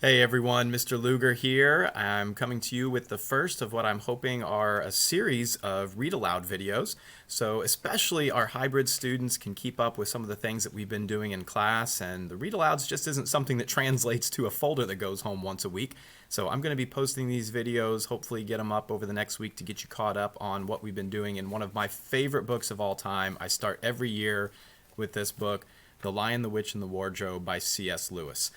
Hey everyone, Mr. Luger here. I'm coming to you with the first of what I'm hoping are a series of read-aloud videos. So especially our hybrid students can keep up with some of the things that we've been doing in class, and the read-alouds just isn't something that translates to a folder that goes home once a week. So I'm going to be posting these videos, hopefully get them up over the next week to get you caught up on what we've been doing in one of my favorite books of all time. I start every year with this book, The Lion, the Witch, and the Wardrobe by C.S. Lewis.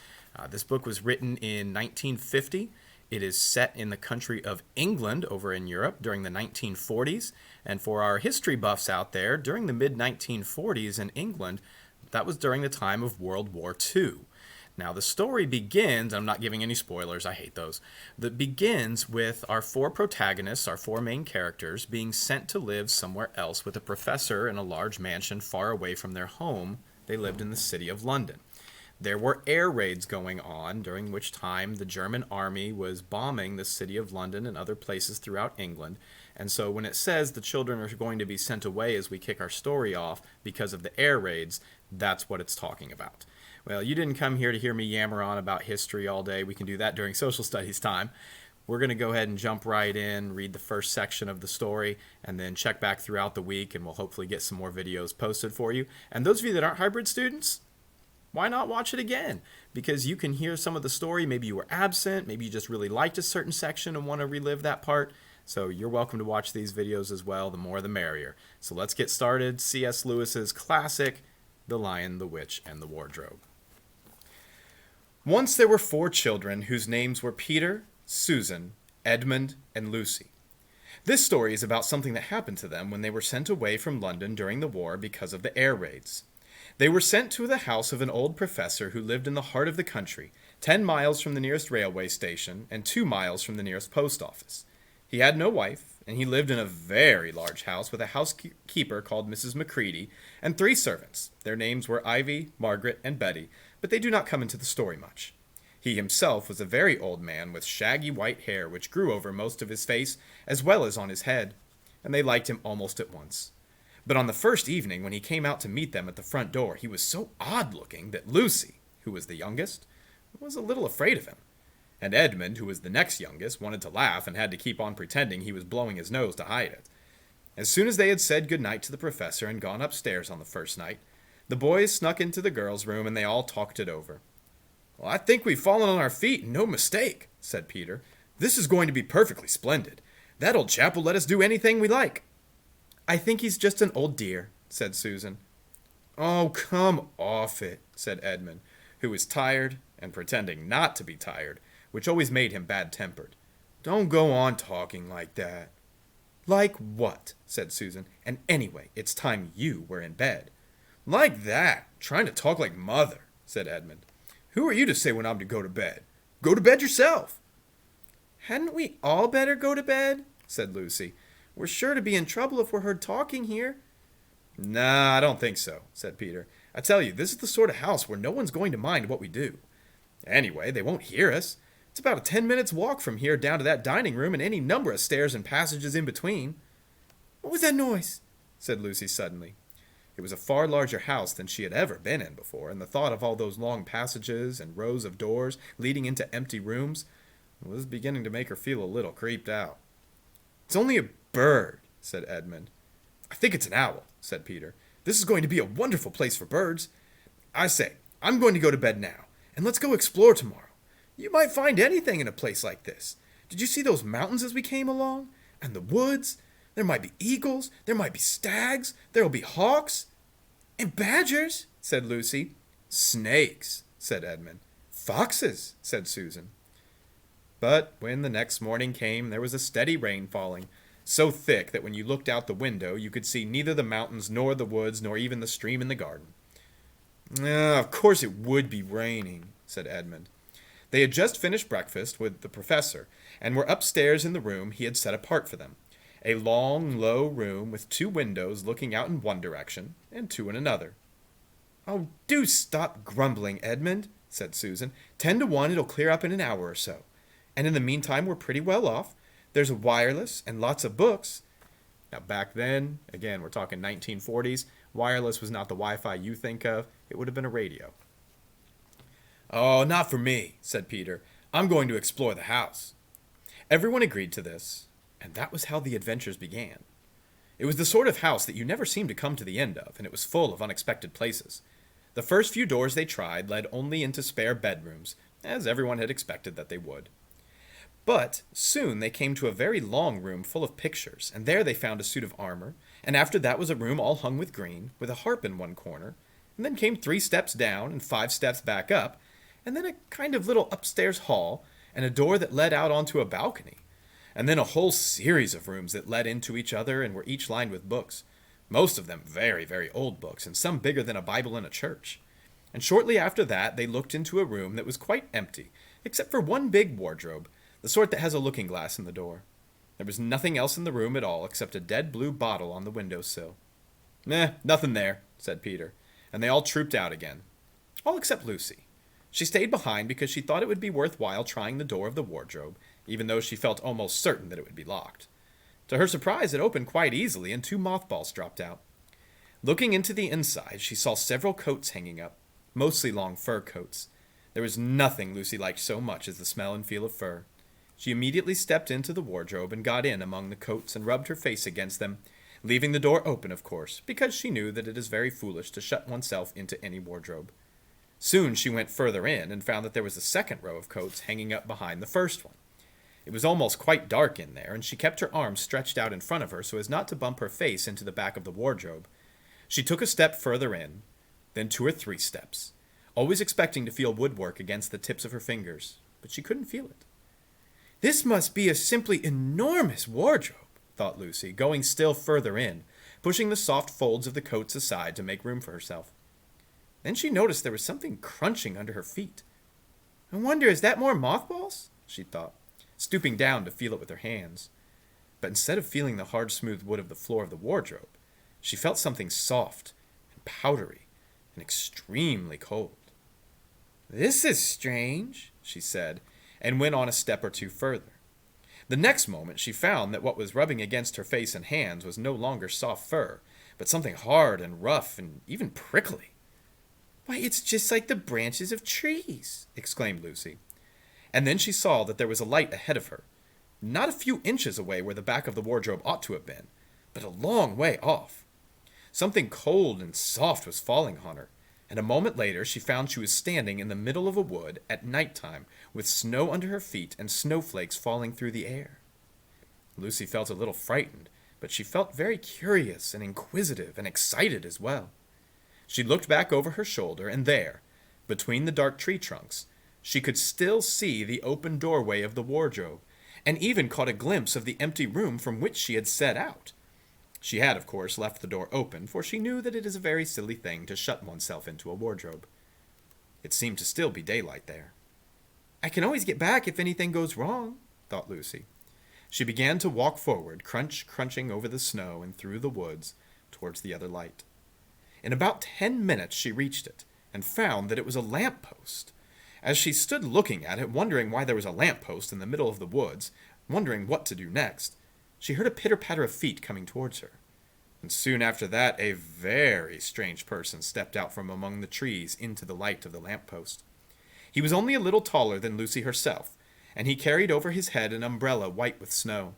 This book was written in 1950. It is set in the country of England over in Europe during the 1940s. And for our history buffs out there, during the mid-1940s in England, that was during the time of World War II. Now, the story begins, I'm not giving any spoilers, I hate those. That begins with our four protagonists, our four main characters, being sent to live somewhere else with a professor in a large mansion far away from their home. They lived in the city of London. There were air raids going on, during which time the German army was bombing the city of London and other places throughout England. And so when it says the children are going to be sent away as we kick our story off because of the air raids, that's what it's talking about. Well, you didn't come here to hear me yammer on about history all day. We can do that during social studies time. We're going to go ahead and jump right in, read the first section of the story, and then check back throughout the week, and we'll hopefully get some more videos posted for you. And those of you that aren't hybrid students, why not watch it again? Because you can hear some of the story. Maybe you were absent. Maybe you just really liked a certain section and want to relive that part. So you're welcome to watch these videos as well. The more the merrier. So let's get started. C.S. Lewis's classic, The Lion, the Witch, and the Wardrobe. Once there were 4 children whose names were Peter, Susan, Edmund, and Lucy. This story is about something that happened to them when they were sent away from London during the war because of the air raids. They were sent to the house of an old professor who lived in the heart of the country, 10 miles from the nearest railway station and 2 miles from the nearest post office. He had no wife, and he lived in a very large house with a housekeeper called Mrs. Macready and 3 servants. Their names were Ivy, Margaret, and Betty, but they do not come into the story much. He himself was a very old man with shaggy white hair which grew over most of his face as well as on his head, and they liked him almost at once. But on the first evening when he came out to meet them at the front door, he was so odd-looking that Lucy, who was the youngest, was a little afraid of him. And Edmund, who was the next youngest, wanted to laugh and had to keep on pretending he was blowing his nose to hide it. As soon as they had said good night to the professor and gone upstairs on the first night, the boys snuck into the girls' room and they all talked it over. "Well, I think we've fallen on our feet, and no mistake," said Peter. "This is going to be perfectly splendid. That old chap will let us do anything we like." "I think he's just an old dear," said Susan. "Oh, come off it," said Edmund, who was tired and pretending not to be tired, which always made him bad-tempered. "Don't go on talking like that." "Like what?" said Susan. "And anyway, it's time you were in bed." "Like that? Trying to talk like mother," said Edmund. "Who are you to say when I'm to go to bed? Go to bed yourself." "Hadn't we all better go to bed?" said Lucy. "We're sure to be in trouble if we're heard talking here." "Nah, I don't think so," said Peter. "I tell you, this is the sort of house where no one's going to mind what we do. Anyway, they won't hear us. It's about a 10 minutes walk from here down to that dining room and any number of stairs and passages in between." "What was that noise?" said Lucy suddenly. It was a far larger house than she had ever been in before, and the thought of all those long passages and rows of doors leading into empty rooms was beginning to make her feel a little creeped out. "It's only a bird," said Edmund. "I think it's an owl," said Peter. "This is going to be a wonderful place for birds. I say, I'm going to go to bed now, and let's go explore tomorrow. You might find anything in a place like this. Did you see those mountains as we came along? And the woods? There might be eagles, there might be stags, there'll be hawks." "And badgers," said Lucy. "Snakes," said Edmund. "Foxes," said Susan. But when the next morning came, there was a steady rain falling, so thick that when you looked out the window, you could see neither the mountains nor the woods nor even the stream in the garden. "Of course it would be raining," said Edmund. They had just finished breakfast with the professor, and were upstairs in the room he had set apart for them. A long, low room with 2 windows looking out in one direction, and 2 in another. "Oh, do stop grumbling, Edmund," said Susan. 10 to 1 it'll clear up in an hour or so. And in the meantime, we're pretty well off. There's a wireless and lots of books." Now, back then, again, we're talking 1940s, wireless was not the Wi-Fi you think of. It would have been a radio. "Oh, not for me," said Peter. I'm going to explore the house." Everyone agreed to this, and that was how the adventures began. It was the sort of house that you never seemed to come to the end of, and it was full of unexpected places. The first few doors they tried led only into spare bedrooms, as everyone had expected that they would. But soon they came to a very long room full of pictures, and there they found a suit of armor, and after that was a room all hung with green, with a harp in one corner, and then came 3 steps down and 5 steps back up, and then a kind of little upstairs hall, and a door that led out onto a balcony, and then a whole series of rooms that led into each other and were each lined with books, most of them very, very old books, and some bigger than a Bible in a church. And shortly after that they looked into a room that was quite empty, except for one big wardrobe, the sort that has a looking glass in the door. There was nothing else in the room at all except a dead blue bottle on the windowsill. Nothing there," said Peter, and they all trooped out again. All except Lucy. She stayed behind because she thought it would be worthwhile trying the door of the wardrobe, even though she felt almost certain that it would be locked. To her surprise, it opened quite easily, and 2 mothballs dropped out. Looking into the inside, she saw several coats hanging up, mostly long fur coats. There was nothing Lucy liked so much as the smell and feel of fur. She immediately stepped into the wardrobe and got in among the coats and rubbed her face against them, leaving the door open, of course, because she knew that it is very foolish to shut oneself into any wardrobe. Soon she went further in and found that there was a second row of coats hanging up behind the first one. It was almost quite dark in there, and she kept her arms stretched out in front of her so as not to bump her face into the back of the wardrobe. She took a step further in, then 2 or 3 steps, always expecting to feel woodwork against the tips of her fingers, but she couldn't feel it. "This must be a simply enormous wardrobe," thought Lucy, going still further in, pushing the soft folds of the coats aside to make room for herself. Then she noticed there was something crunching under her feet. "I wonder, is that more mothballs?" she thought, stooping down to feel it with her hands. But instead of feeling the hard, smooth wood of the floor of the wardrobe, she felt something soft and powdery and extremely cold. "This is strange," she said, and went on a step or 2 further. The next moment she found that what was rubbing against her face and hands was no longer soft fur, but something hard and rough and even prickly. "Why, it's just like the branches of trees," exclaimed Lucy. And then she saw that there was a light ahead of her, not a few inches away where the back of the wardrobe ought to have been, but a long way off. Something cold and soft was falling on her, and a moment later she found she was standing in the middle of a wood at night time with snow under her feet and snowflakes falling through the air. Lucy felt a little frightened, but she felt very curious and inquisitive and excited as well. She looked back over her shoulder, and there, between the dark tree trunks, she could still see the open doorway of the wardrobe, and even caught a glimpse of the empty room from which she had set out. She had, of course, left the door open, for she knew that it is a very silly thing to shut oneself into a wardrobe. It seemed to still be daylight there. "I can always get back if anything goes wrong," thought Lucy. She began to walk forward, crunching over the snow and through the woods towards the other light. In about 10 minutes she reached it, and found that it was a lamp-post. As she stood looking at it, wondering why there was a lamp-post in the middle of the woods, wondering what to do next, she heard a pitter-patter of feet coming towards her. And soon after that, a very strange person stepped out from among the trees into the light of the lamp-post. He was only a little taller than Lucy herself, and he carried over his head an umbrella white with snow.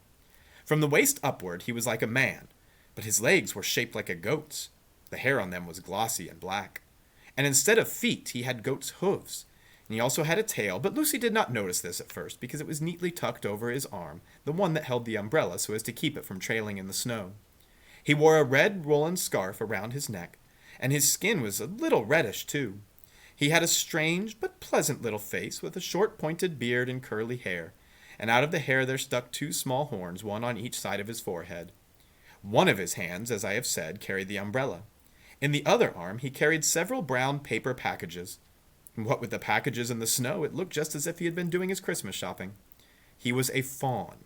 From the waist upward he was like a man, but his legs were shaped like a goat's. The hair on them was glossy and black. And instead of feet, he had goat's hooves. And he also had a tail, but Lucy did not notice this at first because it was neatly tucked over his arm, the one that held the umbrella so as to keep it from trailing in the snow. He wore a red woolen scarf around his neck, and his skin was a little reddish too. He had a strange but pleasant little face with a short pointed beard and curly hair, and out of the hair there stuck 2 small horns, one on each side of his forehead. One of his hands, as I have said, carried the umbrella. In the other arm he carried several brown paper packages. What with the packages and the snow, it looked just as if he had been doing his Christmas shopping. He was a fawn,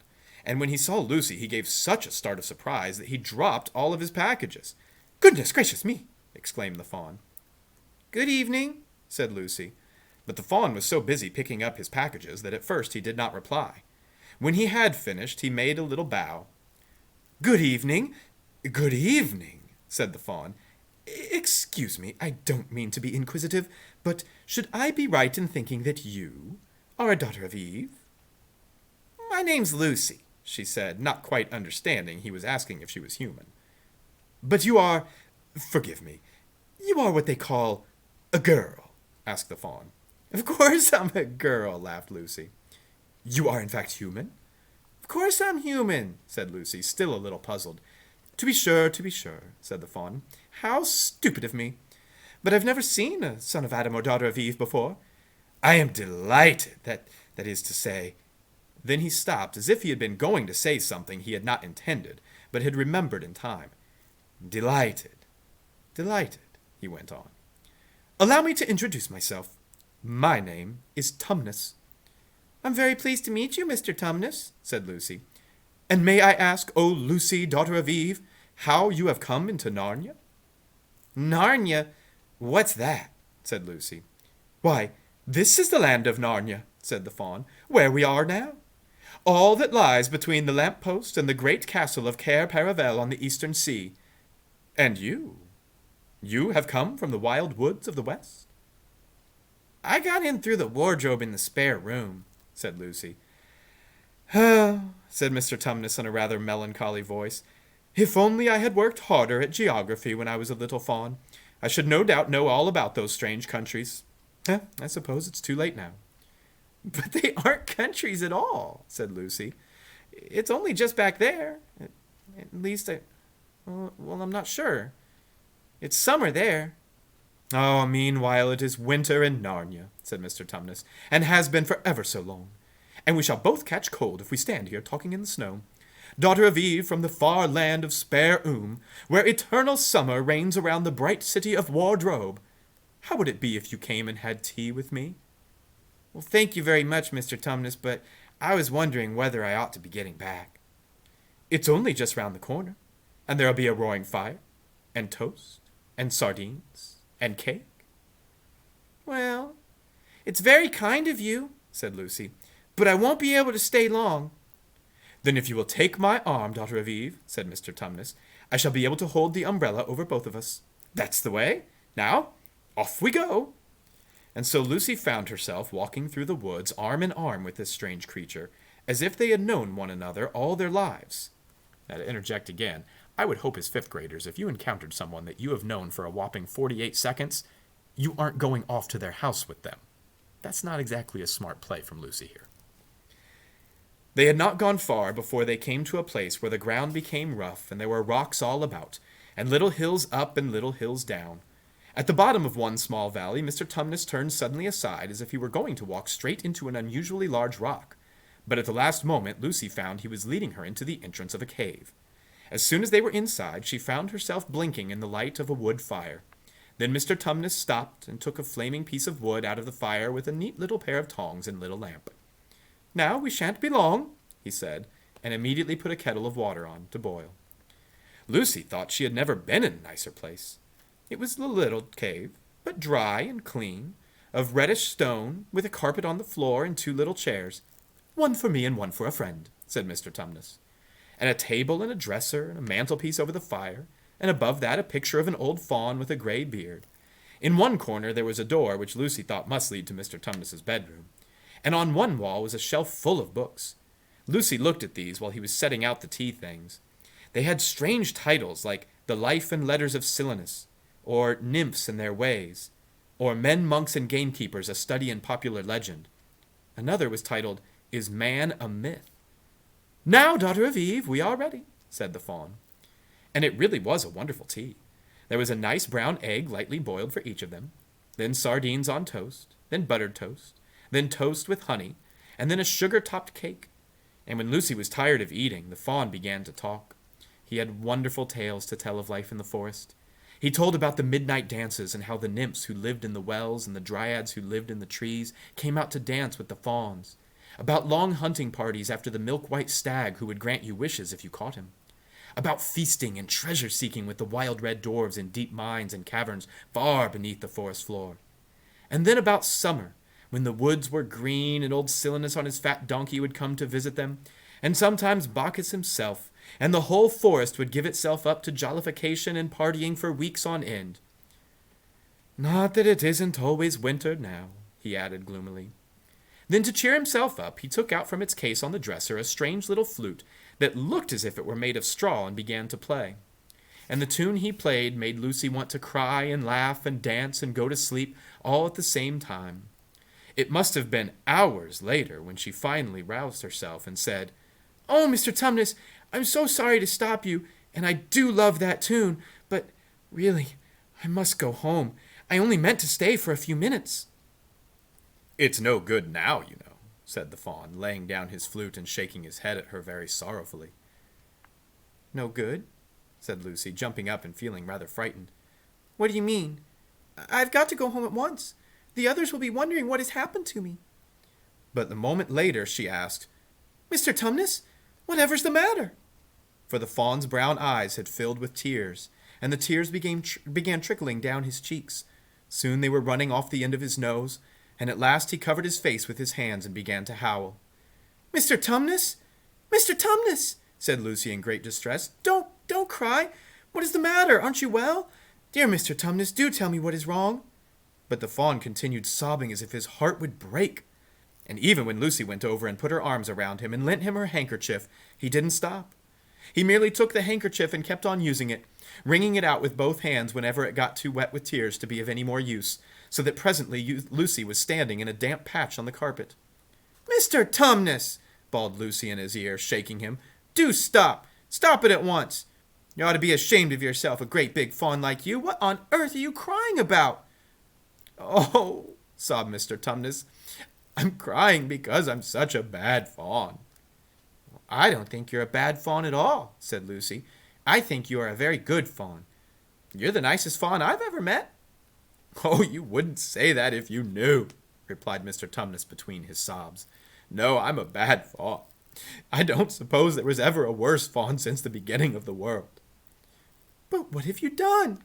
and when he saw Lucy he gave such a start of surprise that he dropped all of his packages. "Goodness gracious me!" exclaimed the fawn. "Good evening," said Lucy, but the fawn was so busy picking up his packages that at first he did not reply. When he had finished, he made a little bow. "Good evening, said the fawn. "Excuse me, I don't mean to be inquisitive, but should I be right in thinking that you are a daughter of Eve?" "My name's Lucy," she said, not quite understanding he was asking if she was human. "But you are, forgive me, you are what they call a girl?" asked the fawn. "Of course I'm a girl," laughed Lucy. "You are in fact human?" "Of course I'm human," said Lucy, still a little puzzled. To be sure," said the fawn. "How stupid of me! But I've never seen a son of Adam or daughter of Eve before. I am delighted, that is to say—" Then he stopped, as if he had been going to say something he had not intended, but had remembered in time. Delighted, he went on. "Allow me to introduce myself. My name is Tumnus." "I'm very pleased to meet you, Mr. Tumnus," said Lucy. "And may I ask, O Lucy, daughter of Eve, how you have come into Narnia?" "Narnia? What's that?" said Lucy. "Why, this is the land of Narnia," said the fawn, "where we are now. All that lies between the lamp-post and the great castle of Cair Paravel on the eastern sea. And you have come from the wild woods of the west?" "I got in through the wardrobe in the spare room," said Lucy. "Oh," said Mr. Tumnus in a rather melancholy voice, "if only I had worked harder at geography when I was a little fawn, I should no doubt know all about those strange countries. I suppose it's too late now." "But they aren't countries at all," said Lucy. "It's only just back there. At least well, I'm not sure. It's summer there." "Oh, meanwhile it is winter in Narnia," said Mr. Tumnus, "and has been for ever so long. And we shall both catch cold if we stand here talking in the snow. Daughter of Eve from the far land of Spare where eternal summer reigns around the bright city of Wardrobe. How would it be if you came and had tea with me?" "Well, thank you very much, Mr. Tumnus, but I was wondering whether I ought to be getting back." "It's only just round the corner, and there'll be a roaring fire, and toast, and sardines, and cake." "Well, it's very kind of you," said Lucy, "but I won't be able to stay long." "Then if you will take my arm, daughter of Eve," said Mr. Tumnus, "I shall be able to hold the umbrella over both of us. That's the way. Now, off we go." And so Lucy found herself walking through the woods arm in arm with this strange creature, as if they had known one another all their lives. Now, to interject again, I would hope as fifth graders, if you encountered someone that you have known for a whopping 48 seconds, you aren't going off to their house with them. That's not exactly a smart play from Lucy here. They had not gone far before they came to a place where the ground became rough, and there were rocks all about, and little hills up and little hills down. At the bottom of one small valley, Mr. Tumnus turned suddenly aside as if he were going to walk straight into an unusually large rock. But at the last moment, Lucy found he was leading her into the entrance of a cave. As soon as they were inside, she found herself blinking in the light of a wood fire. Then Mr. Tumnus stopped and took a flaming piece of wood out of the fire with a neat little pair of tongs and lit a lamp. "Now we shan't be long," he said, and immediately put a kettle of water on to boil. Lucy thought she had never been in a nicer place. It was a little cave, but dry and clean, of reddish stone, with a carpet on the floor and 2 little chairs. "One for me and one for a friend," said Mr. Tumnus. And a table and a dresser and a mantelpiece over the fire, and above that a picture of an old fawn with a gray beard. In one corner there was a door which Lucy thought must lead to Mr. Tumnus's bedroom, and on one wall was a shelf full of books. Lucy looked at these while he was setting out the tea things. They had strange titles like The Life and Letters of Silenus, or Nymphs and Their Ways, or Men, Monks, and Gamekeepers, a Study in Popular Legend. Another was titled, Is Man a Myth? "Now, daughter of Eve, we are ready," said the fawn. And it really was a wonderful tea. There was a nice brown egg lightly boiled for each of them, then sardines on toast, then buttered toast, then toast with honey, and then a sugar-topped cake. And when Lucy was tired of eating, the fawn began to talk. He had wonderful tales to tell of life in the forest. He told about the midnight dances and how the nymphs who lived in the wells and the dryads who lived in the trees came out to dance with the fawns. About long hunting parties after the milk-white stag who would grant you wishes if you caught him. About feasting and treasure-seeking with the wild red dwarves in deep mines and caverns far beneath the forest floor. And then about summer, when the woods were green and old Silenus on his fat donkey would come to visit them, and sometimes Bacchus himself, and the whole forest would give itself up to jollification and partying for weeks on end. "Not that it isn't always winter now," he added gloomily. Then to cheer himself up, he took out from its case on the dresser a strange little flute that looked as if it were made of straw and began to play. And the tune he played made Lucy want to cry and laugh and dance and go to sleep all at the same time. It must have been hours later when she finally roused herself and said, "Oh, Mr. Tumnus, I'm so sorry to stop you, and I do love that tune, but really, I must go home. I only meant to stay for a few minutes." "It's no good now, you know," said the fawn, laying down his flute and shaking his head at her very sorrowfully. "No good?" said Lucy, jumping up and feeling rather frightened. "What do you mean? I've got to go home at once. The others will be wondering what has happened to me." But the moment later she asked, "Mr. Tumnus, whatever's the matter?" For the fawn's brown eyes had filled with tears, and the tears began trickling down his cheeks. Soon they were running off the end of his nose, and at last he covered his face with his hands and began to howl. "Mr. Tumnus? Mr. Tumnus!" said Lucy in great distress. Don't cry. What is the matter? Aren't you well? Dear Mr. Tumnus, do tell me what is wrong." But the fawn continued sobbing as if his heart would break. And even when Lucy went over and put her arms around him and lent him her handkerchief, he didn't stop. He merely took the handkerchief and kept on using it, wringing it out with both hands whenever it got too wet with tears to be of any more use, so that presently Lucy was standing in a damp patch on the carpet. "Mr. Tumnus!" bawled Lucy in his ear, shaking him. "Do stop! Stop it at once! You ought to be ashamed of yourself, a great big fawn like you. What on earth are you crying about?" "Oh," sobbed Mr. Tumnus, "I'm crying because I'm such a bad fawn." "I don't think you're a bad fawn at all," said Lucy. "I think you are a very good fawn. You're the nicest fawn I've ever met." "Oh, you wouldn't say that if you knew," replied Mr. Tumnus between his sobs. "No, I'm a bad fawn. I don't suppose there was ever a worse fawn since the beginning of the world." "But what have you done?"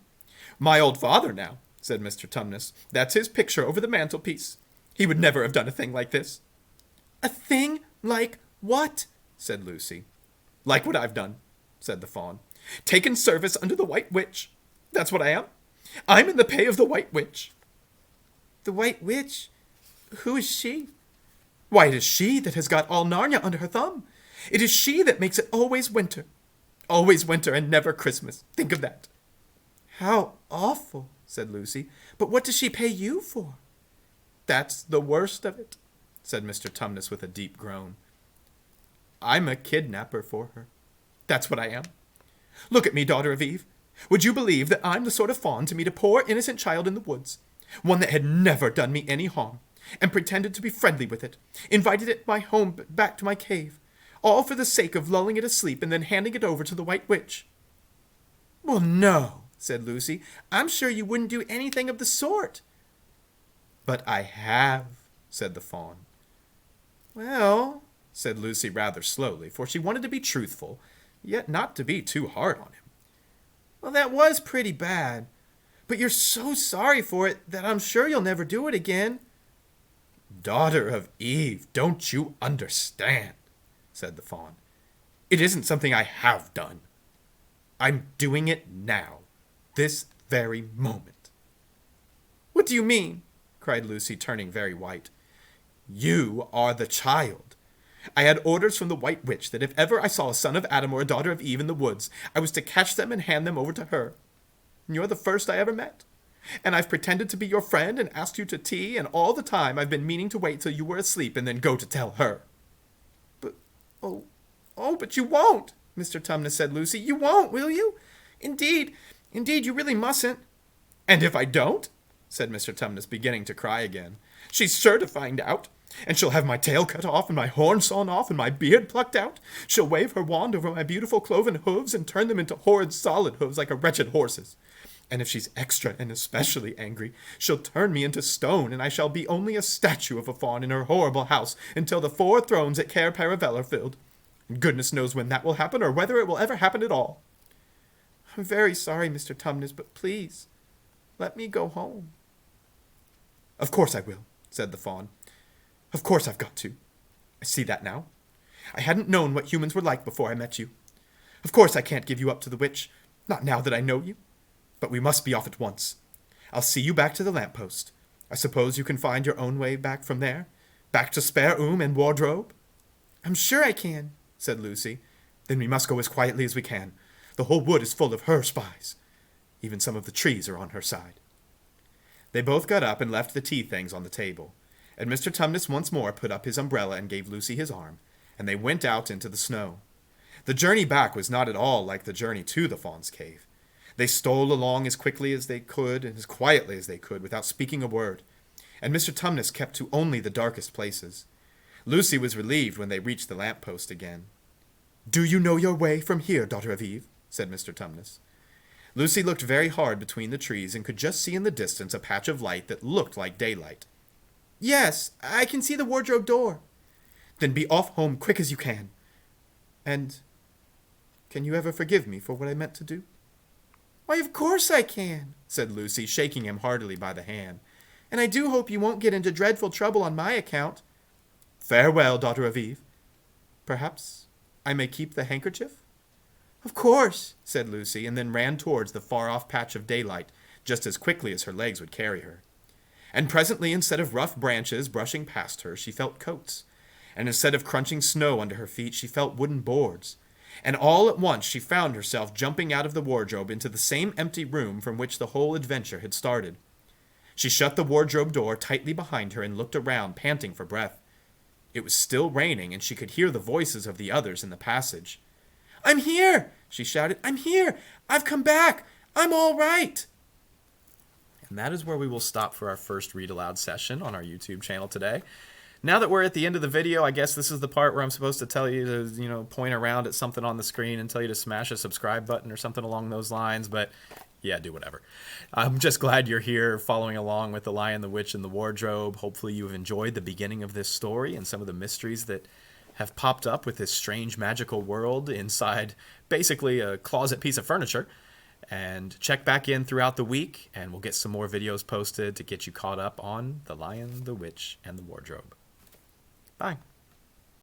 "My old father, now," said Mr. Tumnus. "That's his picture over the mantelpiece. He would never have done a thing like this." "A thing like what?" said Lucy. "Like what I've done," said the fawn. "Taken service under the White Witch. That's what I am. I'm in the pay of the White Witch." "The White Witch? Who is she?" "Why, it is she that has got all Narnia under her thumb. It is she that makes it always winter. Always winter and never Christmas. Think of that." "How awful," said Lucy. "But what does she pay you for?" "That's the worst of it," said Mr. Tumnus with a deep groan. "I'm a kidnapper for her. That's what I am. Look at me, daughter of Eve. Would you believe that I'm the sort of fawn to meet a poor innocent child in the woods, one that had never done me any harm, and pretended to be friendly with it, invited it my home back to my cave, all for the sake of lulling it asleep and then handing it over to the White Witch?" "Well, no," said Lucy. "I'm sure you wouldn't do anything of the sort." "But I have," said the fawn. "Well," said Lucy rather slowly, for she wanted to be truthful, yet not to be too hard on him. "Well, that was pretty bad. But you're so sorry for it that I'm sure you'll never do it again." "Daughter of Eve, don't you understand?" said the fawn. "It isn't something I have done. I'm doing it now, this very moment." "What do you mean?" cried Lucy, turning very white. "You are the child. I had orders from the White Witch that if ever I saw a son of Adam or a daughter of Eve in the woods, I was to catch them and hand them over to her. You're the first I ever met. And I've pretended to be your friend and asked you to tea, and all the time I've been meaning to wait till you were asleep and then go to tell her." But you won't," Mr. Tumnus said. "Lucy, you won't, will you? Indeed, you really mustn't." "And if I don't," said Mr. Tumnus, beginning to cry again, "she's sure to find out, and she'll have my tail cut off and my horn sawn off and my beard plucked out. She'll wave her wand over my beautiful cloven hooves and turn them into horrid solid hooves like a wretched horse's. And if she's extra and especially angry, she'll turn me into stone, and I shall be only a statue of a fawn in her horrible house until the 4 thrones at Cair Paravel are filled. And goodness knows when that will happen, or whether it will ever happen at all." "I'm very sorry, Mr. Tumnus, but please, let me go home." "Of course I will," said the fawn. "Of course I've got to. I see that now. I hadn't known what humans were like before I met you. Of course I can't give you up to the witch, not now that I know you. But we must be off at once. I'll see you back to the lamppost. I suppose you can find your own way back from there. Back to spare room and wardrobe? I'm sure I can, said Lucy. Then we must go as quietly as we can. The whole wood is full of her spies. Even some of the trees are on her side. They both got up and left the tea things on the table, and Mr. Tumnus once more put up his umbrella and gave Lucy his arm, and they went out into the snow. The journey back was not at all like the journey to the Fawn's Cave. They stole along as quickly as they could and as quietly as they could without speaking a word, and Mr. Tumnus kept to only the darkest places. Lucy was relieved when they reached the lamp-post again. "Do you know your way from here, daughter of Eve?" said Mr. Tumnus. Lucy looked very hard between the trees and could just see in the distance a patch of light that looked like daylight. "Yes, I can see the wardrobe door." "Then be off home quick as you can. And can you ever forgive me for what I meant to do?" "Why, of course I can," said Lucy, shaking him heartily by the hand. "And I do hope you won't get into dreadful trouble on my account." "Farewell, daughter of Eve. Perhaps I may keep the handkerchief?" "Of course," said Lucy, and then ran towards the far-off patch of daylight just as quickly as her legs would carry her. And presently, instead of rough branches brushing past her, she felt coats, and instead of crunching snow under her feet, she felt wooden boards. And all at once she found herself jumping out of the wardrobe into the same empty room from which the whole adventure had started. She shut the wardrobe door tightly behind her and looked around, panting for breath. It was still raining, and she could hear the voices of the others in the passage. "I'm here!" she shouted. "I'm here! I've come back! I'm all right!" And that is where we will stop for our first read aloud session on our YouTube channel today. Now that we're at the end of the video, I guess this is the part where I'm supposed to tell you to, point around at something on the screen and tell you to smash a subscribe button or something along those lines, but yeah, do whatever. I'm just glad you're here following along with The Lion, the Witch, and the Wardrobe. Hopefully you've enjoyed the beginning of this story and some of the mysteries that have popped up with this strange magical world inside basically a closet piece of furniture. And check back in throughout the week, and we'll get some more videos posted to get you caught up on The Lion, the Witch, and the Wardrobe. Bye.